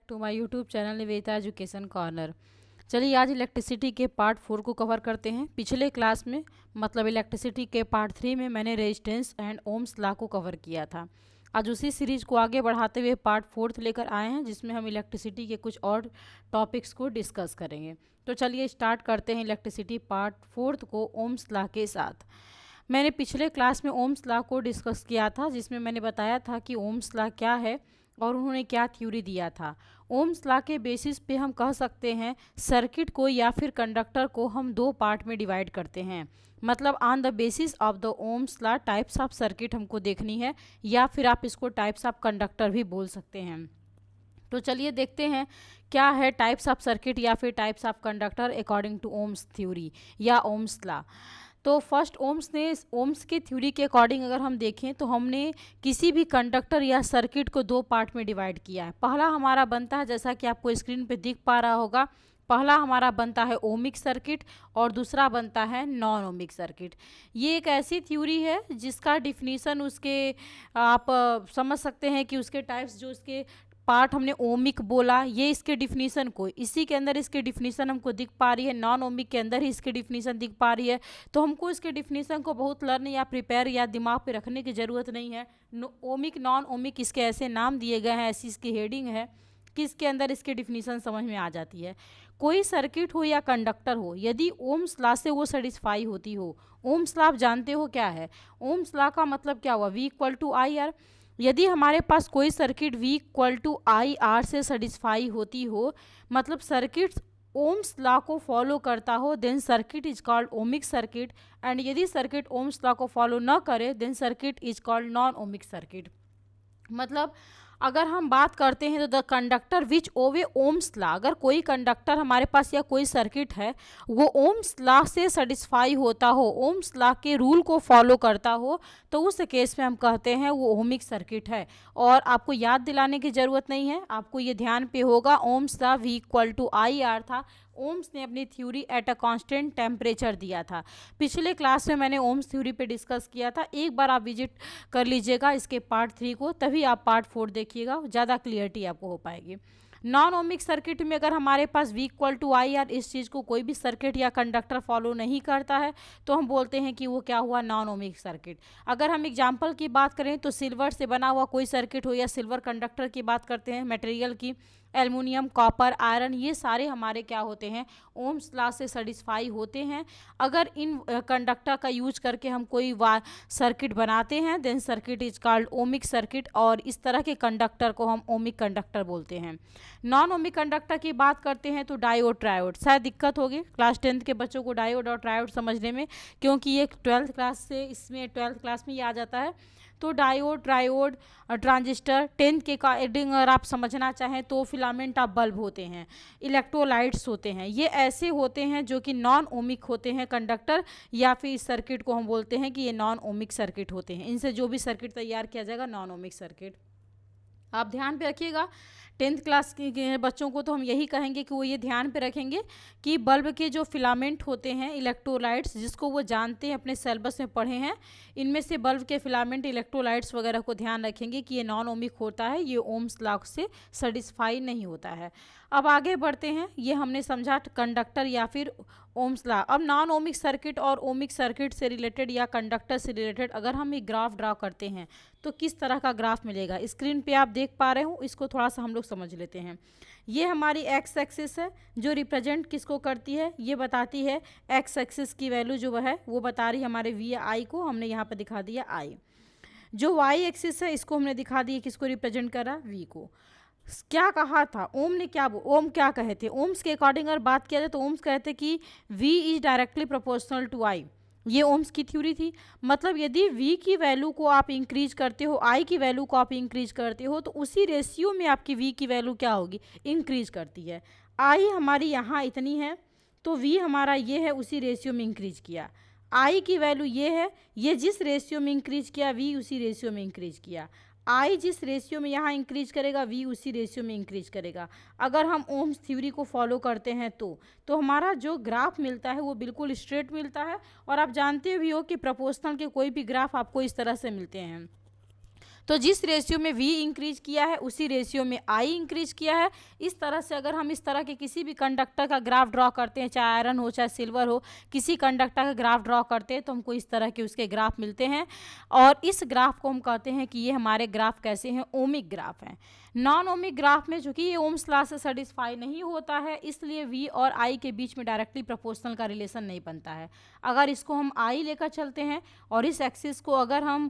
To my YouTube channel Nivedita education corner. चलिए आज electricity के पार्ट 4 को कवर करते हैं। पिछले क्लास में मतलब इलेक्ट्रिसिटी के पार्ट 3 में मैंने रेजिस्टेंस एंड ओम्स लॉ को कवर किया था। आज उसी सीरीज़ को आगे बढ़ाते हुए पार्ट 4 लेकर आए हैं, जिसमें हम इलेक्ट्रिसिटी के कुछ और टॉपिक्स को डिस्कस करेंगे। तो चलिए स्टार्ट करते हैं इलेक्ट्रिसिटी पार्ट 4 को ओम्स लॉ के साथ। मैंने पिछले क्लास में ओम्स लॉ को डिस्कस किया था, जिसमें मैंने बताया था कि ओम्स लॉ क्या है और उन्होंने क्या थ्योरी दिया था। ओम्स लॉ के बेसिस पे हम कह सकते हैं सर्किट को या फिर कंडक्टर को हम दो पार्ट में डिवाइड करते हैं। मतलब on the basis of the Ohm's law types of circuit हमको देखनी है, या फिर आप इसको टाइप्स ऑफ कंडक्टर भी बोल सकते हैं। तो चलिए देखते हैं क्या है टाइप्स ऑफ सर्किट या फिर types of conductor according to Ohm's theory या ओम्स लॉ। तो फर्स्ट ओम्स के थ्योरी के अकॉर्डिंग अगर हम देखें तो हमने किसी भी कंडक्टर या सर्किट को दो पार्ट में डिवाइड किया है। पहला हमारा बनता है, जैसा कि आपको स्क्रीन पे दिख पा रहा होगा, पहला हमारा बनता है ओमिक सर्किट और दूसरा बनता है नॉन ओमिक सर्किट। ये एक ऐसी थ्योरी है जिसका डिफिनीसन उसके आप समझ सकते हैं कि उसके टाइप्स जो उसके पार्ट हमने ओमिक बोला, ये इसके डिफिनीसन को इसी के अंदर इसके डिफिनीसन हमको दिख पा रही है, नॉन ओमिक के अंदर ही इसके डिफिनीसन दिख पा रही है। तो हमको इसके डिफिनीसन को बहुत लर्न या प्रिपेयर या दिमाग पे रखने की ज़रूरत नहीं है। ओमिक नॉन ओमिक इसके ऐसे नाम दिए गए हैं, ऐसी इसकी हेडिंग है कि इसके अंदर इसके डिफिनीसन समझ में आ जाती है। कोई सर्किट हो या कंडक्टर हो, यदि ओम्स लॉ से वो सेटिस्फाई होती हो। ओम्स लॉ आप जानते हो क्या है? ओम्स लॉ का मतलब क्या हुआ? V equal to I R. यदि हमारे पास कोई circuit V equal to I R से सेटिस्फाई होती हो, मतलब सर्किट ओम्स लॉ को फॉलो करता हो, then circuit is called ohmic circuit. And यदि सर्किट ओम्स लॉ को फॉलो न करे, then circuit is called non ohmic circuit. मतलब अगर हम बात करते हैं तो the conductor which obey Ohm's law, अगर कोई कंडक्टर हमारे पास या कोई सर्किट है वो ओम्स लॉ से सेटिस्फाई होता हो, ओम्स लॉ के रूल को फॉलो करता हो, तो उस केस में हम कहते हैं वो ओमिक सर्किट है। और आपको याद दिलाने की ज़रूरत नहीं है, आपको ये ध्यान पे होगा Ohm's law V equal to I R था। ओम्स ने अपनी theory at a constant temperature दिया था। पिछले क्लास में मैंने ओम्स थ्योरी पे डिस्कस किया था, एक बार आप विजिट कर लीजिएगा इसके पार्ट 3 को, तभी आप पार्ट 4 देखिएगा, ज़्यादा क्लियरिटी आपको हो पाएगी। नॉन ओमिक सर्किट में अगर हमारे पास V equal to I R इस चीज़ को कोई भी सर्किट या कंडक्टर फॉलो नहीं करता है, तो हम बोलते हैं कि वो क्या हुआ? Non ohmic circuit. अगर हम एग्जाम्पल की बात करें तो सिल्वर से बना हुआ कोई सर्किट हो या सिल्वर कंडक्टर की बात करते हैं, मटेरियल की, एल्युमिनियम, कॉपर, आयरन, ये सारे हमारे क्या होते हैं? ओम्स लॉ से सेटिस्फाई होते हैं। अगर इन कंडक्टर का यूज करके हम कोई सर्किट बनाते हैं, then circuit is called ohmic circuit, और इस तरह के कंडक्टर को हम ओमिक कंडक्टर बोलते हैं। नॉन ओमिक कंडक्टर की बात करते हैं तो डायोड, ट्रायोड। शायद दिक्कत होगी क्लास 10th के बच्चों को डायोड और ट्रायोड समझने में, क्योंकि ये 12th क्लास से इसमें 12th क्लास में ये आ जाता है। तो डायोड, ट्रायोड, ट्रांजिस्टर, 10th के अकॉर्डिंग अगर आप समझना चाहें तो फिलामेंट ऑफ बल्ब होते हैं, इलेक्ट्रोलाइट्स होते हैं। ये ऐसे होते हैं जो कि नॉन ओमिक होते हैं कंडक्टर, या फिर इस सर्किट को हम बोलते हैं कि ये नॉन ओमिक सर्किट होते हैं। इनसे जो भी सर्किट तैयार किया जाएगा नॉन ओमिक सर्किट। आप ध्यान पे रखिएगा, 10th क्लास के बच्चों को तो हम यही कहेंगे कि वो ये ध्यान पे रखेंगे कि बल्ब के जो फिलामेंट होते हैं, इलेक्ट्रोलाइट्स, जिसको वो जानते हैं, अपने सिलेबस में पढ़े हैं, इनमें से बल्ब के फिलामेंट, इलेक्ट्रोलाइट्स वगैरह को ध्यान रखेंगे कि ये नॉन ओमिक होता है, ये ओम्स लॉ से सेटिस्फाई नहीं होता है। अब आगे बढ़ते हैं, ये हमने समझा कंडक्टर या फिर ओम्स लॉ। अब नॉन ओमिक सर्किट और ओमिक सर्किट से रिलेटेड या कंडक्टर से रिलेटेड अगर हम एक ग्राफ ड्रा करते हैं तो किस तरह का ग्राफ मिलेगा? स्क्रीन पे आप देख पा रहे हो, इसको थोड़ा सा हम लोग समझ लेते हैं। ये हमारी एक्स एक्सिस है जो रिप्रेजेंट किसको करती है? ये बताती है एक्स एक्सिस की वैल्यू जो है वो बता रही है हमारे वी आई को, हमने यहाँ पर दिखा दिया आई। जो वाई एक्सिस है इसको हमने दिखा दिया किसको रिप्रेजेंट कर रहा? वी को। क्या कहा था ओम ने? ओम क्या कहे थे? ओम्स के अकॉर्डिंग अगर बात किया जाए तो ओम्स कहते कि V is directly proportional to I। ये ओम्स की थ्योरी थी। मतलब यदि V की वैल्यू को आप इंक्रीज करते हो, I की वैल्यू को आप इंक्रीज करते हो, तो उसी रेशियो में आपकी V की वैल्यू क्या होगी? इंक्रीज करती है। I हमारी यहाँ इतनी है तो V हमारा ये है, उसी रेशियो में इंक्रीज किया। I की वैल्यू ये है, ये जिस रेशियो में इंक्रीज किया V उसी रेशियो में इंक्रीज किया। I जिस रेशियो में यहाँ इंक्रीज करेगा V उसी रेशियो में इंक्रीज करेगा। अगर हम ओम्स थ्योरी को फॉलो करते हैं तो हमारा जो ग्राफ मिलता है वो बिल्कुल स्ट्रेट मिलता है। और आप जानते भी हो कि प्रोपोर्शनल के कोई भी ग्राफ आपको इस तरह से मिलते हैं। तो जिस रेशियो में V इंक्रीज किया है उसी रेशियो में I इंक्रीज किया है। इस तरह से अगर हम इस तरह के किसी भी कंडक्टर का ग्राफ ड्रॉ करते हैं, चाहे आयरन हो चाहे सिल्वर हो, किसी कंडक्टर का ग्राफ ड्रॉ करते हैं तो हमको इस तरह के उसके ग्राफ मिलते हैं। और इस ग्राफ को हम कहते हैं कि ये हमारे ग्राफ कैसे हैं, ओमिक ग्राफ हैं। नॉन ओमिक ग्राफ में चूंकि ये ओम्स लॉ से सेटिस्फाई नहीं होता है, इसलिए V और I के बीच में डायरेक्टली प्रोपोर्शनल का रिलेशन नहीं बनता है। अगर इसको हम I लेकर चलते हैं और इस एक्सिस को अगर हम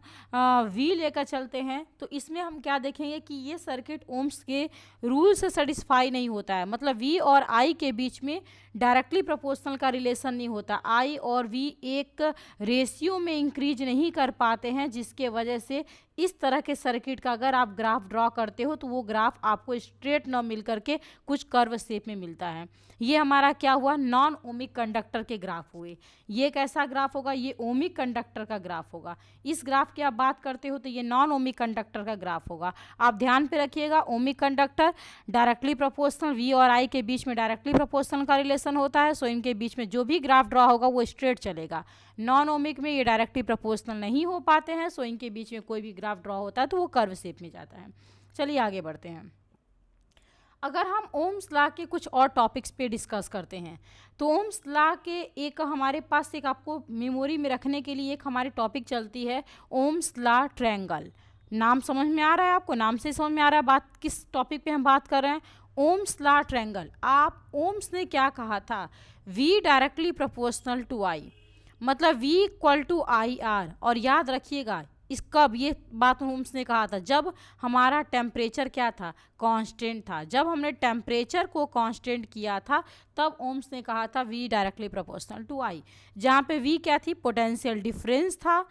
V लेकर चलते हैं तो इसमें हम क्या देखेंगे कि ये सर्किट ओम्स के रूल से सेटिस्फाई नहीं होता है। मतलब V और I के बीच में डायरेक्टली प्रोपोर्शनल का रिलेशन नहीं होता। I और V एक रेशियो में इंक्रीज नहीं कर पाते हैं, जिसके वजह से इस तरह के सर्किट का अगर आप ग्राफ ड्रॉ करते हो तो वो ग्राफ आपको स्ट्रेट न मिल करके कुछ कर्व शेप में मिलता है। ये हमारा क्या हुआ, नॉन ओमिक कंडक्टर के ग्राफ हुए। ये कैसा ग्राफ होगा, ये ओमिक कंडक्टर का ग्राफ होगा। इस ग्राफ की आप बात करते हो तो ये नॉन ओमिक कंडक्टर का ग्राफ होगा। आप ध्यान पे रखिएगा, ohmic conductor directly proportional, V और I के बीच में डायरेक्टली प्रोपोर्शनल का रिलेशन होता है, सो इनके बीच में जो भी ग्राफ ड्रॉ होगा वो स्ट्रेट चलेगा। नॉन ओमिक में ये डायरेक्टली प्रोपोर्शनल नहीं हो पाते हैं, सो इनके बीच में कोई भी ग्राफ ड्रॉ होता है तो वो कर्व शेप में जाता है। चलिए आगे बढ़ते हैं। अगर हम ओम्स लॉ के कुछ और टॉपिक्स पे डिस्कस करते हैं तो ओम्स लॉ के एक हमारे पास एक आपको मेमोरी में रखने के लिए एक हमारी टॉपिक चलती है ओम्स लॉ ट्रायंगल। नाम समझ में आ रहा है आपको, नाम से समझ में आ रहा है बात किस टॉपिक पे हम बात कर रहे हैं, ओम्स लॉ ट्रायंगल। आप ओम्स ने क्या कहा था, V directly proportional to I, मतलब V इक्वल टू IR। और याद रखिएगा इस कब ये बात ओम्स ने कहा था, जब हमारा टेम्परेचर क्या था, कांस्टेंट था। जब हमने टेम्परेचर को कांस्टेंट किया था तब ओम्स ने कहा था V directly proportional to I। जहाँ पे V क्या थी, पोटेंशियल डिफरेंस था,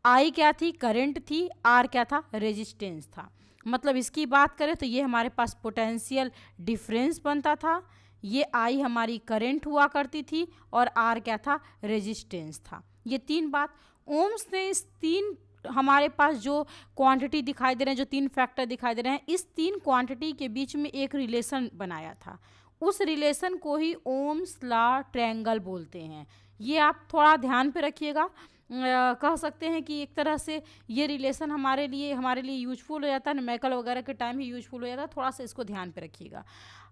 I क्या थी, करंट थी, R क्या था, रेजिस्टेंस था। मतलब इसकी बात करें तो ये हमारे पास पोटेंशियल डिफरेंस बनता था, ये I हमारी करंट हुआ करती थी और R क्या था, रेजिस्टेंस था। ये तीन बात ओम्स ने इस तीन हमारे पास जो क्वांटिटी दिखाई दे रहे हैं, जो तीन फैक्टर दिखाई दे रहे हैं, इस तीन क्वांटिटी के बीच में एक रिलेशन बनाया था। उस रिलेशन को ही ओम्स लॉ ट्रायंगल बोलते हैं। ये आप थोड़ा ध्यान पे रखिएगा। कह सकते हैं कि एक तरह से ये रिलेशन हमारे लिए यूजफुल हो जाता है, न्यूमेरिकल वगैरह के टाइम ही यूजफुल हो जाता है। थोड़ा सा इसको ध्यान पे रखिएगा।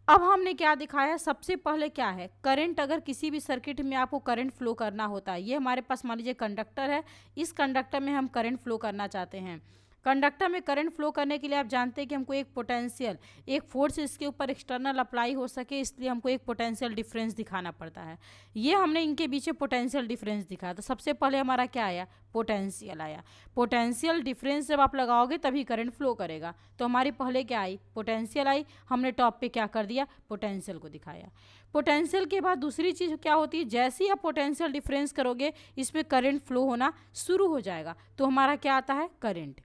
अब हमने क्या दिखाया, सबसे पहले क्या है, करंट। अगर किसी भी सर्किट में आपको करंट फ्लो करना होता है, ये हमारे पास मान लीजिए कंडक्टर है, इस कंडक्टर में हम करंट फ्लो करना चाहते हैं। कंडक्टर में करंट फ्लो करने के लिए आप जानते हैं कि हमको एक पोटेंशियल, एक फोर्स इसके ऊपर एक्सटर्नल अप्लाई हो सके, इसलिए हमको एक पोटेंशियल डिफरेंस दिखाना पड़ता है। ये हमने इनके बीच पोटेंशियल डिफरेंस दिखाया। तो सबसे पहले हमारा क्या आया, पोटेंशियल आया। पोटेंशियल डिफरेंस जब आप लगाओगे तभी करंट फ्लो करेगा। तो हमारी पहले क्या आई, पोटेंशियल आई। हमने टॉप पे क्या कर दिया, पोटेंशियल को दिखाया। पोटेंशियल के बाद दूसरी चीज़ क्या होती है, जैसे ही आप पोटेंशियल डिफरेंस करोगे इसमें करंट फ्लो होना शुरू हो जाएगा। तो हमारा क्या आता है, करंट।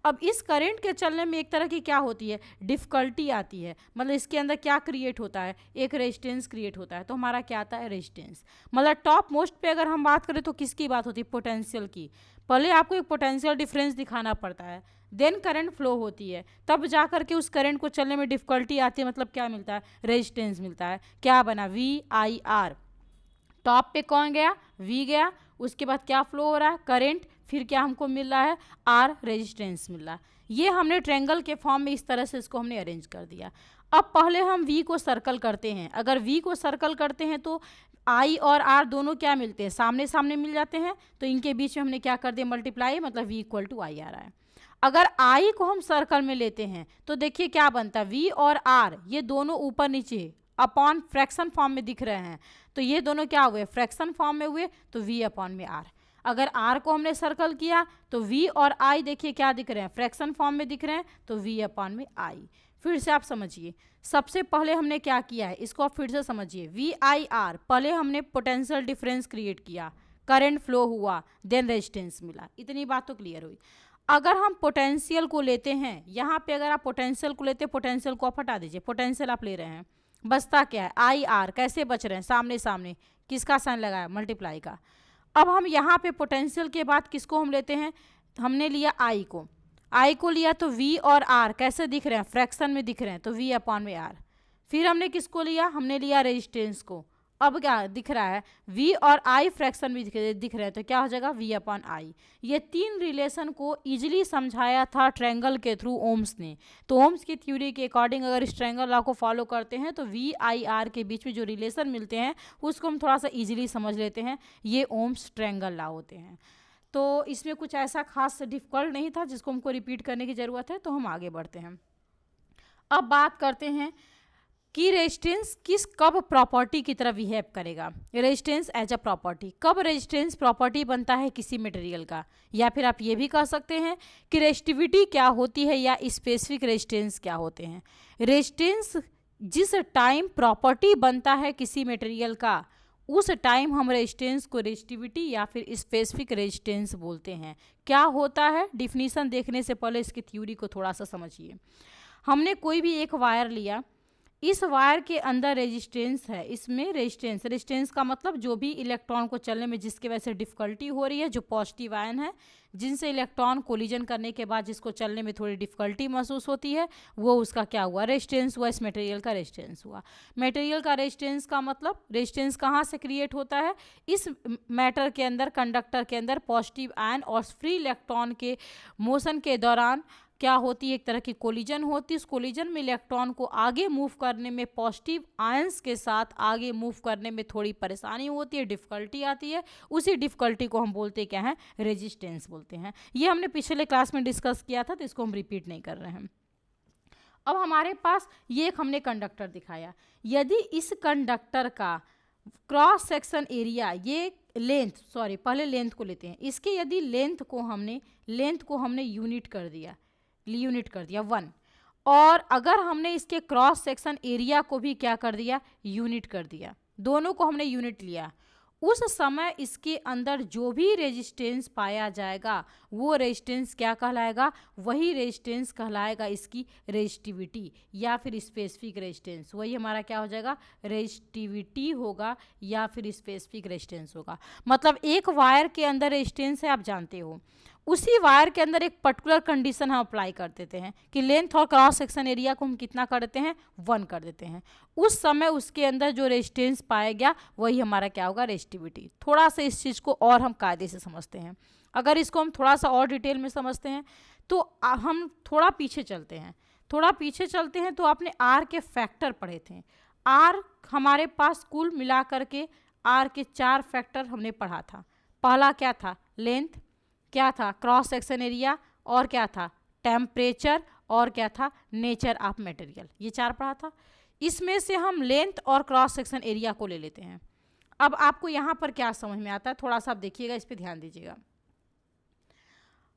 अब इस करंट के चलने में एक तरह की क्या होती है, डिफ़िकल्टी आती है। मतलब इसके अंदर क्या क्रिएट होता है, एक रेजिस्टेंस क्रिएट होता है। तो हमारा क्या आता है, रेजिस्टेंस। मतलब टॉप मोस्ट पे अगर हम बात करें तो किसकी बात होती है, पोटेंशियल की। पहले आपको एक पोटेंशियल डिफरेंस दिखाना पड़ता है, देन करंट फ्लो होती है, तब जा करके उस करंट को चलने में डिफ़िकल्टी आती है। मतलब क्या मिलता है, रेजिस्टेंस मिलता है। क्या बना, VIR। टॉप पे कौन गया, V गया, उसके बाद क्या फ्लो हो रहा है, करंट, फिर क्या हमको मिल रहा है, R, रेजिस्टेंस मिल रहा है। ये हमने ट्रायंगल के फॉर्म में इस तरह से इसको हमने अरेंज कर दिया। अब पहले हम V को सर्कल करते हैं। अगर V को सर्कल करते हैं तो I और R दोनों क्या मिलते हैं, सामने सामने मिल जाते हैं। तो इनके बीच में हमने क्या कर दिया, मल्टीप्लाई, मतलब V इक्वल टू IR है। अगर I को हम सर्कल में लेते हैं तो देखिए क्या बनता है, V और R ये दोनों ऊपर नीचे अपॉन फ्रैक्शन फॉर्म में दिख रहे हैं। तो ये दोनों क्या हुए, फ्रैक्शन फॉर्म में हुए, तो V अपॉन में R। अगर R को हमने सर्कल किया तो V और I देखिए क्या दिख रहे हैं, फ्रैक्शन फॉर्म में दिख रहे हैं, तो V अपॉन में I। फिर से आप समझिए, सबसे पहले हमने क्या किया है, इसको आप फिर से समझिए। VIR, पहले हमने पोटेंशियल डिफरेंस क्रिएट किया, करंट फ्लो हुआ, देन रेजिस्टेंस मिला। इतनी बात तो क्लियर हुई। अगर हम पोटेंशियल को लेते हैं, यहाँ पे अगर आप पोटेंशियल को लेते हैं, पोटेंशियल को आप हटा दीजिए, पोटेंशियल आप ले रहे हैं, बचता क्या है, IR। कैसे बच रहे हैं, सामने सामने, किसका साइन लगाया, मल्टीप्लाई का। अब हम यहाँ पे पोटेंशियल के बाद किसको हम लेते हैं, हमने लिया I को लिया, तो V और R कैसे दिख रहे हैं, फ्रैक्शन में दिख रहे हैं, तो V अपॉन में R। फिर हमने किसको लिया, हमने लिया रेजिस्टेंस को, अब क्या दिख रहा है, v और i फ्रैक्शन भी दिख रहे हैं, तो क्या हो जाएगा v अपॉन आई। ये तीन रिलेशन को इजीली समझाया था ट्रायंगल के थ्रू ओम्स ने। तो ओम्स की थ्योरी के अकॉर्डिंग अगर इस ट्रायंगल लॉ को फॉलो करते हैं तो v i r के बीच में जो रिलेशन मिलते हैं उसको हम थोड़ा सा इजीली समझ लेते हैं, ये ओम्स ट्रायंगल लॉ होते हैं। तो इसमें कुछ ऐसा खास डिफिकल्ट नहीं था जिसको हमको रिपीट करने की ज़रूरत है, तो हम आगे बढ़ते हैं। अब बात करते हैं कि रेजिस्टेंस किस कब प्रॉपर्टी की तरह बिहेव करेगा। रेजिस्टेंस एज अ प्रॉपर्टी, कब रेजिस्टेंस प्रॉपर्टी बनता है किसी मटेरियल का, या फिर आप ये भी कह सकते हैं कि रेजिस्टिविटी क्या होती है या स्पेसिफिक रेजिस्टेंस क्या होते हैं। रेजिस्टेंस जिस टाइम प्रॉपर्टी बनता है किसी मटेरियल का, उस टाइम हम रेजिस्टेंस को रेजिस्टिविटी या फिर स्पेसिफिक रेजिस्टेंस बोलते हैं। क्या होता है, डिफिनीशन देखने से पहले इसकी थ्योरी को थोड़ा सा समझिए। हमने कोई भी एक वायर लिया, इस वायर के अंदर रेजिस्टेंस है, इसमें रेजिस्टेंस का मतलब जो भी इलेक्ट्रॉन को चलने में जिसकी वजह से डिफ़िकल्टी हो रही है, जो पॉजिटिव आयन है जिनसे इलेक्ट्रॉन कोलिजन करने के बाद जिसको चलने में थोड़ी डिफ़िकल्टी महसूस होती है, वो उसका क्या हुआ, रेजिस्टेंस हुआ, इस मटेरियल का रेजिस्टेंस हुआ। मटेरियल का रेजिस्टेंस का मतलब रेजिस्टेंस कहाँ से क्रिएट होता है, इस मैटर के अंदर, कंडक्टर के अंदर पॉजिटिव आयन और फ्री इलेक्ट्रॉन के मोशन के दौरान क्या होती है, एक तरह की कोलिजन होती है। उस कोलिजन में इलेक्ट्रॉन को आगे मूव करने में, पॉजिटिव आयंस के साथ आगे मूव करने में थोड़ी परेशानी होती है, डिफ़िकल्टी आती है। उसी डिफ़िकल्टी को हम बोलते क्या हैं, रेजिस्टेंस बोलते हैं। ये हमने पिछले क्लास में डिस्कस किया था, तो इसको हम रिपीट नहीं कर रहे हैं। अब हमारे पास ये एक हमने कंडक्टर दिखाया, यदि इस कंडक्टर का क्रॉस सेक्शन एरिया, ये लेंथ, सॉरी पहले लेंथ को लेते हैं, इसके यदि लेंथ को हमने यूनिट कर दिया 1, और अगर हमने इसके क्रॉस सेक्शन एरिया को भी क्या कर दिया, यूनिट कर दिया, दोनों को हमने यूनिट लिया, उस समय इसके अंदर जो भी रेजिस्टेंस पाया जाएगा वो रेजिस्टेंस क्या कहलाएगा, वही रेजिस्टेंस कहलाएगा इसकी रेजिस्टिविटी या फिर स्पेसिफिक रेजिस्टेंस। वही हमारा क्या हो जाएगा, रेजिस्टिविटी होगा या फिर स्पेसिफिक रेजिस्टेंस होगा। मतलब एक वायर के अंदर रेजिस्टेंस है, आप जानते हो, उसी वायर के अंदर एक पर्टिकुलर कंडीशन हम अप्लाई कर देते हैं कि लेंथ और क्रॉस सेक्शन एरिया को हम कितना कर देते हैं, 1 कर देते हैं। उस समय उसके अंदर जो रेजिस्टेंस पाया गया वही हमारा क्या होगा, रेजिस्टिविटी। थोड़ा सा इस चीज़ को और हम कायदे से समझते हैं। अगर इसको हम थोड़ा सा और डिटेल में समझते हैं तो हम थोड़ा पीछे चलते हैं तो आपने आर के फैक्टर पढ़े थे। आर हमारे पास कुल मिला करके आर के 4 फैक्टर हमने पढ़ा था। पहला क्या था, लेंथ, क्या था, क्रॉस सेक्शन एरिया, और क्या था, टेम्परेचर, और क्या था, नेचर ऑफ मटेरियल। ये 4 पढ़ा था। इसमें से हम लेंथ और क्रॉस सेक्शन एरिया को ले लेते हैं। अब आपको यहाँ पर क्या समझ में आता है, थोड़ा सा आप देखिएगा, इस पर ध्यान दीजिएगा।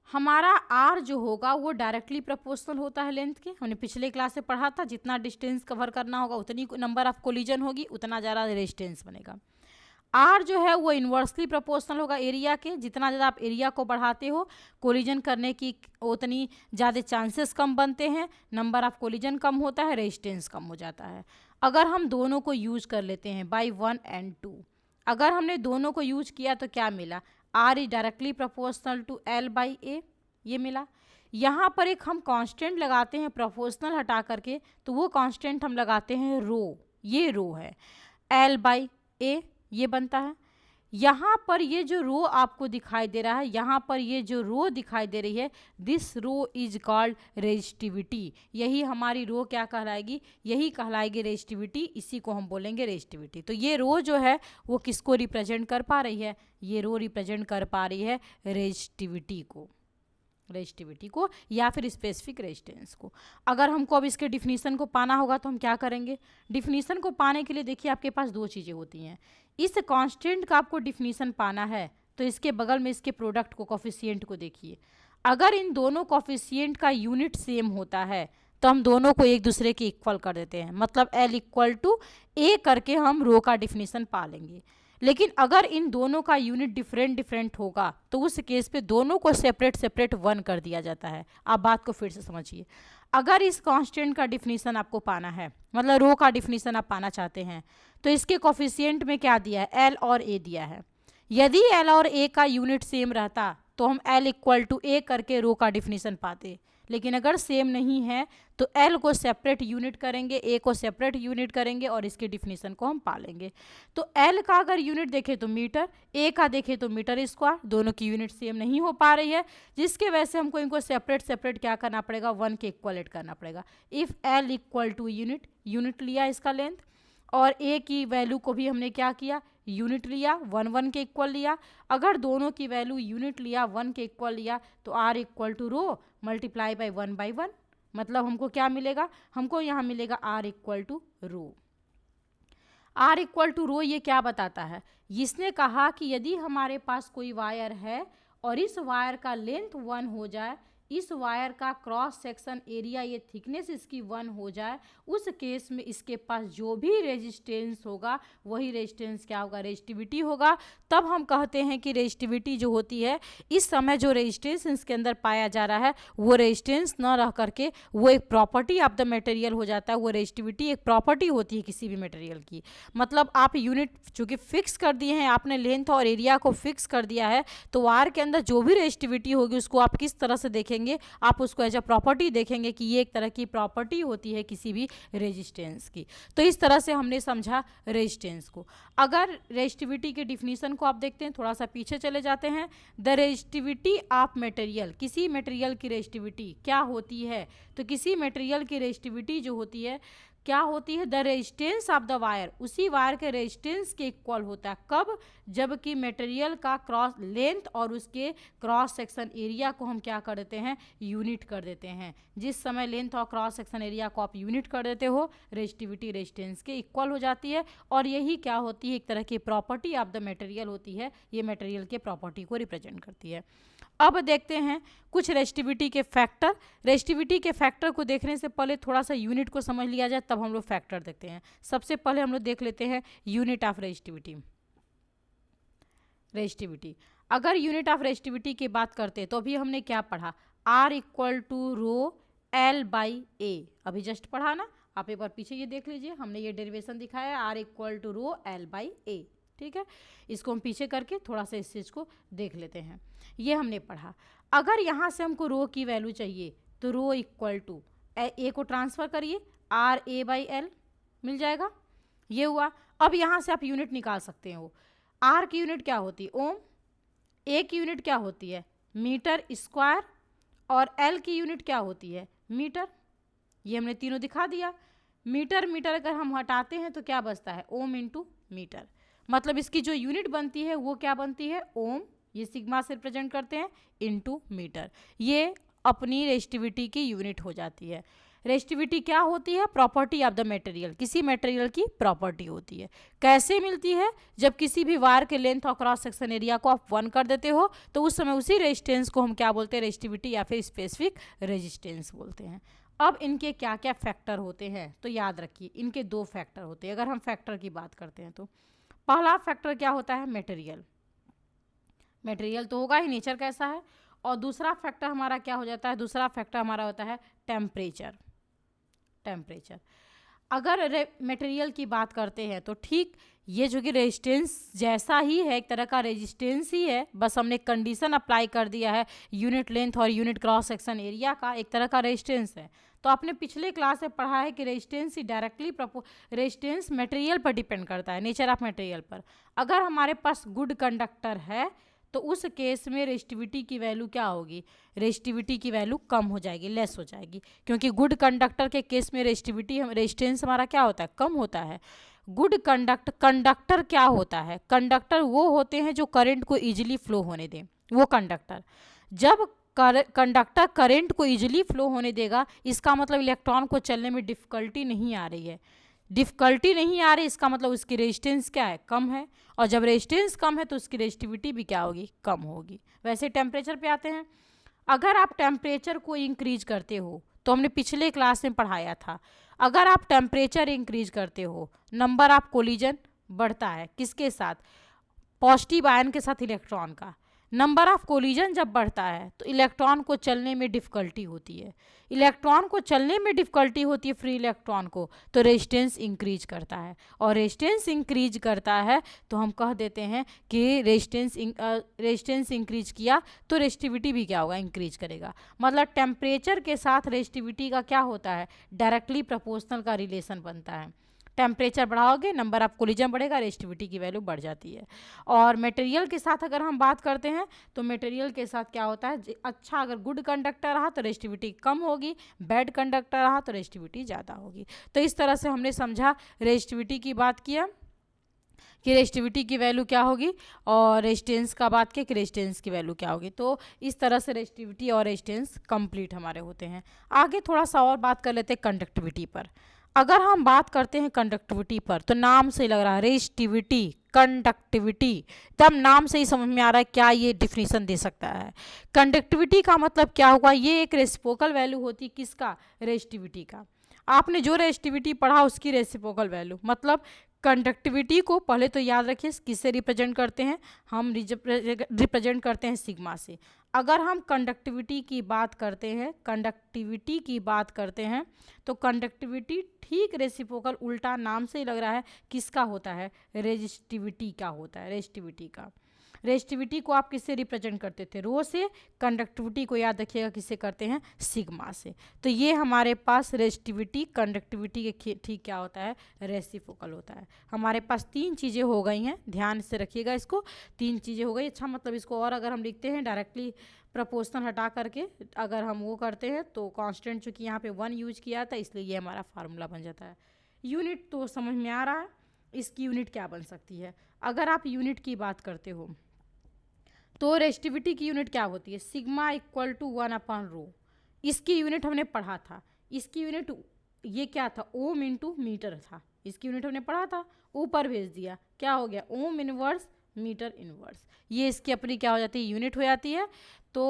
हमारा आर जो होगा वो डायरेक्टली प्रोपोर्शनल होता है लेंथ के, हमने पिछले क्लास से पढ़ा था। जितना डिस्टेंस कवर करना होगा उतनी नंबर ऑफ कोलिजन होगी, उतना ज़्यादा रेजिस्टेंस बनेगा। आर जो है वो इन्वर्सली प्रोपोर्शनल होगा एरिया के, जितना ज़्यादा आप एरिया को बढ़ाते हो कोलिजन करने की उतनी ज़्यादा चांसेस कम बनते हैं, नंबर ऑफ कोलिजन कम होता है, रेजिस्टेंस कम हो जाता है। अगर हम दोनों को यूज कर लेते हैं बाई 1 और 2, अगर हमने दोनों को यूज किया तो क्या मिला, R is directly proportional to L by A, ये मिला। यहाँ पर एक हम कांस्टेंट लगाते हैं प्रोपोर्शनल हटा करके, तो वो कांस्टेंट हम लगाते हैं रो, ये रो है, एल बाई ए ये बनता है। यहाँ पर ये जो रो आपको दिखाई दे रहा है, यहाँ पर ये जो रो दिखाई दे रही है, this rho is called resistivity. यही हमारी रो क्या कहलाएगी, यही कहलाएगी रेजिस्टिविटी, इसी को हम बोलेंगे रेजिस्टिविटी। तो ये रो जो है वो किसको रिप्रेजेंट कर पा रही है, ये रो रिप्रेजेंट कर पा रही है रेजिस्टिविटी को या फिर स्पेसिफिक रेजिस्टेंस को। अगर हमको अब इसके डिफिनीशन को पाना होगा तो हम क्या करेंगे, डिफिनीशन को पाने के लिए देखिए आपके पास 2 चीज़ें होती हैं। इस कांस्टेंट का आपको डिफिनीशन पाना है तो इसके बगल में इसके प्रोडक्ट को, कोफिशिएंट को देखिए। अगर इन दोनों कोफिशिएंट का यूनिट सेम होता है तो हम दोनों को एक दूसरे के इक्वल कर देते हैं, मतलब L इक्वल टू ए करके हम रो का डिफिनीशन पा लेंगे। लेकिन अगर इन दोनों का यूनिट डिफरेंट होगा तो उस केस पे दोनों को सेपरेट 1 कर दिया जाता है। आप बात को फिर से समझिए। अगर इस कांस्टेंट का डिफिनीशन आपको पाना है, मतलब रो का डिफिनीशन आप पाना चाहते हैं, तो इसके कोफिशिएंट में क्या दिया है, एल और ए दिया है। यदि एल और ए का यूनिट सेम रहता तो हम एल इक्वल टू ए करके रो का डिफिनीशन पाते, लेकिन अगर सेम नहीं है तो L को सेपरेट यूनिट करेंगे, A को सेपरेट यूनिट करेंगे और इसकी डिफिनीशन को हम पालेंगे। तो L का अगर यूनिट देखें तो मीटर, A का देखें तो मीटर स्क्वायर, दोनों की यूनिट सेम नहीं हो पा रही है, जिसके वजह से हमको इनको सेपरेट सेपरेट क्या करना पड़ेगा, 1 के इक्वलेट करना पड़ेगा। If L equal to unit लिया इसका लेंथ, और A की वैल्यू को भी हमने क्या किया, यूनिट लिया, 1 के इक्वल लिया। अगर दोनों की वैल्यू यूनिट लिया, 1 के इक्वल लिया, तो R equal to rho multiply by 1/1, मतलब हमको क्या मिलेगा, हमको यहाँ मिलेगा R equal to rho. R equal to rho ये क्या बताता है, इसने कहा कि यदि हमारे पास कोई वायर है और इस वायर का लेंथ 1 हो जाए, इस वायर का क्रॉस सेक्शन एरिया, ये थिकनेस इसकी 1 हो जाए, उस केस में इसके पास जो भी रेजिस्टेंस होगा वही रेजिस्टेंस क्या होगा, रेजिस्टिविटी होगा। तब हम कहते हैं कि रेजिस्टिविटी जो होती है, इस समय जो रेजिस्टेंस इसके अंदर पाया जा रहा है वो रेजिस्टेंस न रह करके वो एक प्रॉपर्टी ऑफ द मटेरियल हो जाता है। वो रेजिस्टिविटी एक प्रॉपर्टी होती है किसी भी मटेरियल की। मतलब आप यूनिट चूँकि फिक्स कर दिए हैं, आपने लेंथ और एरिया को फिक्स कर दिया है, तो वायर के अंदर जो भी रेजिस्टिविटी होगी उसको आप किस तरह से देखेंगे, आप उसको एज अ प्रॉपर्टी देखेंगे कि ये एक तरह की प्रॉपर्टी होती है किसी भी रेजिस्टेंस की। तो इस तरह से हमने समझा रेजिस्टेंस को। अगर रेजिस्टिविटी के डिफिनीशन को आप देखते हैं, थोड़ा सा पीछे चले जाते हैं। द रेजिस्टिविटी ऑफ मटेरियल, किसी मटेरियल की रेजिस्टिविटी क्या होती है, तो किसी मटेरियल की रेजिस्टिविटी जो होती है क्या होती है, the resistance of the wire, उसी वायर के रेजिस्टेंस के इक्वल होता है। कब, जबकि मटेरियल का क्रॉस लेंथ और उसके क्रॉस सेक्शन एरिया को हम क्या कर देते हैं, यूनिट कर देते हैं। जिस समय लेंथ और क्रॉस सेक्शन एरिया को आप यूनिट कर देते हो, रेजिस्टिविटी रेजिस्टेंस के इक्वल हो जाती है। और यही क्या होती है, एक तरह की प्रॉपर्टी ऑफ द मटेरियल होती है, ये मटेरियल के प्रॉपर्टी को रिप्रेजेंट करती है। अब देखते हैं कुछ रेजिस्टिविटी के फैक्टर। रेजिस्टिविटी के फैक्टर को देखने से पहले थोड़ा सा यूनिट को समझ लिया जाए, तब हम लोग फैक्टर देखते हैं। सबसे पहले हम लोग देख लेते हैं यूनिट ऑफ रेजिस्टिविटी। रेजिस्टिविटी, अगर यूनिट ऑफ रेजिस्टिविटी की बात करते हैं तो अभी हमने क्या पढ़ा, R equal to rho L by A, अभी जस्ट पढ़ा ना, आप एक बार पीछे ये देख लीजिए, हमने ये डेरिवेशन दिखाया, R equal to rho L by A। ठीक है, इसको हम पीछे करके थोड़ा सा इस चीज़ को देख लेते हैं। ये हमने पढ़ा। अगर यहाँ से हमको रो की वैल्यू चाहिए तो रो इक्वल टू A को ट्रांसफ़र करिए, RA बाई L मिल जाएगा, ये हुआ। अब यहाँ से आप यूनिट निकाल सकते हो। R की यूनिट क्या होती है, ओम, A की यूनिट क्या होती है, मीटर स्क्वायर, और L की यूनिट क्या होती है, मीटर। ये हमने तीनों दिखा दिया। मीटर मीटर अगर हम हटाते हैं तो क्या बचता है, ओम इंटू मीटर। मतलब इसकी जो यूनिट बनती है वो क्या बनती है, ओम, ये सिग्मा से रिप्रेजेंट करते हैं, इनटू मीटर। ये अपनी रेजिस्टिविटी की यूनिट हो जाती है। रेजिस्टिविटी क्या होती है, प्रॉपर्टी ऑफ द मटेरियल, किसी मटेरियल की प्रॉपर्टी होती है। कैसे मिलती है, जब किसी भी वायर के लेंथ और क्रॉस सेक्शन एरिया को आप 1 कर देते हो तो उस समय उसी रेजिस्टेंस को हम क्या बोलते हैं, रेजिस्टिविटी या फिर स्पेसिफिक रेजिस्टेंस बोलते हैं। अब इनके क्या क्या फैक्टर होते हैं, तो याद रखिए इनके 2 फैक्टर होते हैं। अगर हम फैक्टर की बात करते हैं तो पहला फैक्टर क्या होता है, मटेरियल। मटेरियल तो होगा ही, नेचर कैसा है। और दूसरा फैक्टर हमारा क्या हो जाता है, दूसरा फैक्टर हमारा होता है टेम्परेचर। टेम्परेचर, अगर मटेरियल की बात करते हैं तो ठीक ये जो कि रेजिस्टेंस जैसा ही है, एक तरह का रेजिस्टेंस ही है, बस हमने कंडीशन अप्लाई कर दिया है यूनिट लेंथ और यूनिट क्रॉस सेक्शन एरिया का, एक तरह का रेजिस्टेंस है। तो आपने पिछले क्लास में पढ़ा है कि रेजिस्टेंस ही डायरेक्टली रेजिस्टेंस मटेरियल पर डिपेंड करता है, नेचर ऑफ मटेरियल पर। अगर हमारे पास गुड कंडक्टर है तो उस केस में रेजिस्टिविटी की वैल्यू क्या होगी, रेजिस्टिविटी की वैल्यू कम हो जाएगी, लेस हो जाएगी, क्योंकि गुड कंडक्टर के केस में रेजिस्टेंस हमारा क्या होता है, कम होता है। गुड कंडक्टर क्या होता है, कंडक्टर वो होते हैं जो करंट को इजीली फ्लो होने दें, वो कंडक्टर। जब कंडक्टर करंट को इजीली फ्लो होने देगा, इसका मतलब इलेक्ट्रॉन को चलने में डिफ़िकल्टी नहीं आ रही है। डिफ़िकल्टी नहीं आ रही, इसका मतलब उसकी रेजिस्टेंस क्या है, कम है। और जब रेजिस्टेंस कम है तो उसकी रेजिस्टिविटी भी क्या होगी, कम होगी। वैसे टेम्परेचर पे आते हैं। अगर आप टेम्परेचर को इंक्रीज करते हो तो हमने पिछले क्लास में पढ़ाया था, अगर आप टेम्परेचर इंक्रीज करते हो, नंबर ऑफ कोलिजन बढ़ता है, किसके साथ, पॉजिटिव आयन के साथ इलेक्ट्रॉन का। नंबर ऑफ कोलिजन जब बढ़ता है तो इलेक्ट्रॉन को चलने में डिफ़िकल्टी होती है। इलेक्ट्रॉन को चलने में डिफ़िकल्टी होती है फ्री इलेक्ट्रॉन को, तो रेजिस्टेंस इंक्रीज करता है, और रेजिस्टेंस इंक्रीज करता है तो हम कह देते हैं कि रेजिस्टेंस इंक्रीज किया तो रेजिस्टिविटी भी क्या होगा, इंक्रीज करेगा। मतलब टेम्परेचर के साथ रेजिस्टिविटी का क्या होता है, डायरेक्टली प्रोपोर्शनल का रिलेशन बनता है। टेम्परेचर बढ़ाओगे, नंबर ऑफ कोलिजन बढ़ेगा, रेजिस्टिविटी की वैल्यू बढ़ जाती है। और मटेरियल के साथ अगर हम बात करते हैं तो मटेरियल के साथ क्या होता है, अच्छा अगर गुड कंडक्टर रहा तो रेजिस्टिविटी कम होगी, बैड कंडक्टर रहा तो रेजिस्टिविटी ज़्यादा होगी। तो इस तरह से हमने समझा, रेजिस्टिविटी की बात किया कि रेजिस्टिविटी की वैल्यू क्या होगी, और रेजिस्टेंस का बात किया कि रेजिस्टेंस की वैल्यू क्या होगी। तो इस तरह से रेजिस्टिविटी और रेजिस्टेंस कंप्लीट हमारे होते हैं। आगे थोड़ा सा और बात कर लेते हैं कंडक्टिविटी पर। अगर हम बात करते हैं कंडक्टिविटी पर तो नाम से लग रहा है रेजिस्टिविटी, कंडक्टिविटी, तब नाम से ही समझ में आ रहा है क्या ये डिफिनीशन दे सकता है। कंडक्टिविटी का मतलब क्या होगा, ये एक रेसिप्रोकल वैल्यू होती है किसका, रेजिस्टिविटी का। आपने जो रेजिस्टिविटी पढ़ा उसकी रेसिप्रोकल वैल्यू, मतलब कंडक्टिविटी को पहले तो याद रखिए किससे रिप्रेजेंट करते हैं, हम रिप्रेजेंट करते हैं सिग्मा से। अगर हम कंडक्टिविटी की बात करते हैं तो कंडक्टिविटी ठीक रेसिप्रोकल, उल्टा नाम से ही लग रहा है किसका होता है, रेजिस्टिविटी का होता है, रेजिस्टिविटी का। रेजिस्टिविटी को आप किससे रिप्रेजेंट करते थे, रो से, कंडक्टिविटी को याद रखिएगा किससे करते हैं, सिग्मा से। तो ये हमारे पास रेजिस्टिविटी कंडक्टिविटी के ठीक क्या होता है, रेसिप्रोकल होता है। हमारे पास 3 चीज़ें हो गई हैं, ध्यान से रखिएगा इसको, 3 चीज़ें हो गई। अच्छा मतलब इसको और अगर हम लिखते हैं डायरेक्टली प्रपोर्शनल हटा करके अगर हम वो करते हैं तो कांस्टेंट चूँकि यहाँ पे 1 यूज किया था इसलिए ये हमारा फार्मूला बन जाता है। यूनिट तो समझ में आ रहा है, इसकी यूनिट क्या बन सकती है। अगर आप यूनिट की बात करते हो तो रेजिस्टिविटी की यूनिट क्या होती है, सिग्मा इक्वल टू 1/रो। इसकी यूनिट हमने पढ़ा था, इसकी यूनिट ये क्या था, ओम इंटू मीटर था। इसकी यूनिट हमने पढ़ा था, ऊपर भेज दिया, क्या हो गया, ओम इनवर्स मीटर इनवर्स। ये इसकी अपनी क्या हो जाती है, यूनिट हो जाती है। तो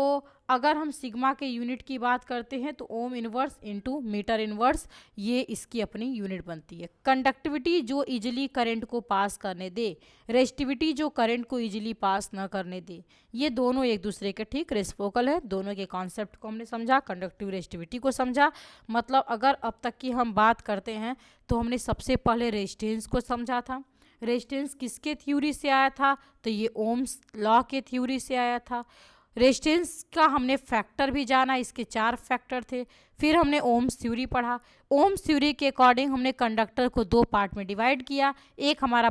अगर हम सिग्मा के यूनिट की बात करते हैं तो ohm inverse into metre inverse, ये इसकी अपनी यूनिट बनती है। कंडक्टिविटी जो इजीली करंट को पास करने दे, रेजिस्टिविटी जो करंट को इजीली पास ना करने दे, ये दोनों एक दूसरे के ठीक रेसिप्रोकल है। दोनों के कॉन्सेप्ट को हमने समझा, कंडक्टिव रेजिस्टिविटी को समझा। मतलब अगर अब तक की हम बात करते हैं तो हमने सबसे पहले रेजिस्टेंस को समझा था। रेजिस्टेंस किसके थ्योरी से आया था, तो ये ओम्स लॉ के थ्योरी से आया था। रेजिस्टेंस का हमने फैक्टर भी जाना, इसके 4 फैक्टर थे। फिर हमने ओम्स थ्योरी पढ़ा, ओम्स थ्योरी के अकॉर्डिंग हमने कंडक्टर को 2 पार्ट में डिवाइड किया, एक हमारा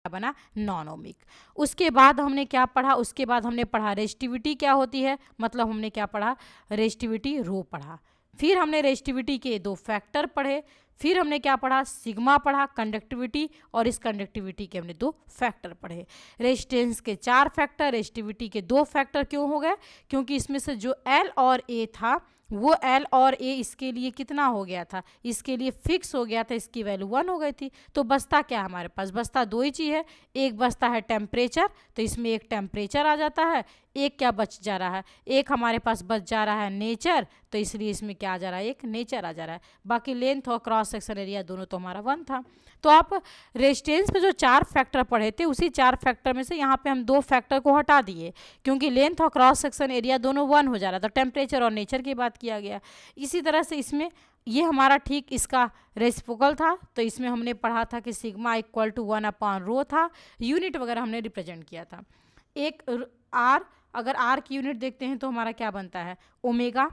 बना नॉन ओमिक। उसके बाद हमने क्या पढ़ा, उसके बाद हमने पढ़ा रेजिस्टिविटी क्या होती है, मतलब हमने क्या पढ़ा, रेजिस्टिविटी रो पढ़ा। फिर हमने रेजिस्टिविटी के 2 फैक्टर पढ़े। फिर हमने क्या पढ़ा, सिग्मा पढ़ा, कंडक्टिविटी, और इस कंडक्टिविटी के हमने 2 फैक्टर पढ़े। रेजिस्टेंस के 4 फैक्टर, रेजिस्टिविटी के 2 फैक्टर क्यों हो गए, क्योंकि इसमें से जो एल और ए था वो एल और ए इसके लिए कितना हो गया था, इसके लिए फिक्स हो गया था, इसकी वैल्यू 1 हो गई थी। तो बचता क्या हमारे पास, बचता 2 ही चीज़ है, एक बचता है टेम्परेचर, तो इसमें एक टेम्परेचर आ जाता है, एक क्या बच जा रहा है, एक हमारे पास बच जा रहा है नेचर, तो इसलिए इसमें क्या आ जा रहा है, एक नेचर आ जा रहा है। बाकी लेंथ और क्रॉस सेक्शन एरिया दोनों तो हमारा 1 था। तो आप रेजिस्टेंस में जो 4 फैक्टर पढ़े थे उसी 4 फैक्टर में से यहाँ पे हम 2 फैक्टर को हटा दिए, क्योंकि लेंथ और क्रॉस सेक्शन एरिया दोनों 1 हो जा रहा था, टेम्परेचर और नेचर की बात किया गया। इसी तरह से इसमें ये हमारा ठीक इसका रेसिप्रोकल था, तो इसमें हमने पढ़ा था कि सिग्मा इक्वल टू 1/रो था, यूनिट वगैरह हमने रिप्रेजेंट किया था। एक आर, अगर आर की यूनिट देखते हैं तो हमारा क्या बनता है, ओमेगा।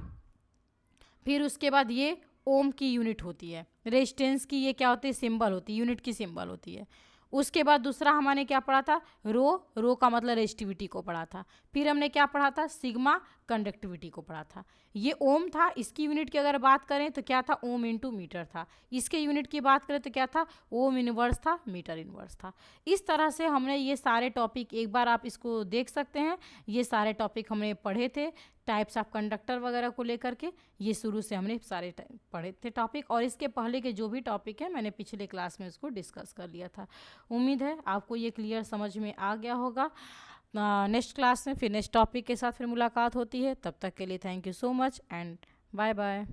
फिर उसके बाद ये ओम की यूनिट होती है, रेजिस्टेंस की ये क्या होती है, सिंबल होती है, यूनिट की सिंबल होती है। उसके बाद दूसरा हमने क्या पढ़ा था, रो का मतलब रेजिस्टिविटी को पढ़ा था। फिर हमने क्या पढ़ा था, सिग्मा कंडक्टिविटी को पढ़ा था। ये ओम था, इसकी यूनिट की अगर बात करें तो क्या था, ओम इंटू मीटर था। इसके यूनिट की बात करें तो क्या था, ओम इनवर्स था, मीटर इनवर्स था। इस तरह से हमने ये सारे टॉपिक, एक बार आप इसको देख सकते हैं, ये सारे टॉपिक हमने पढ़े थे, टाइप्स ऑफ कंडक्टर वगैरह को लेकर के। ये शुरू से हमने सारे पढ़े थे टॉपिक, और इसके पहले के जो भी टॉपिक है मैंने पिछले क्लास में उसको डिस्कस कर लिया था। उम्मीद है आपको ये क्लियर समझ में आ गया होगा। नेक्स्ट क्लास में फिर नेक्स्ट टॉपिक के साथ फिर मुलाकात होती है, तब तक के लिए thank you so much and bye bye.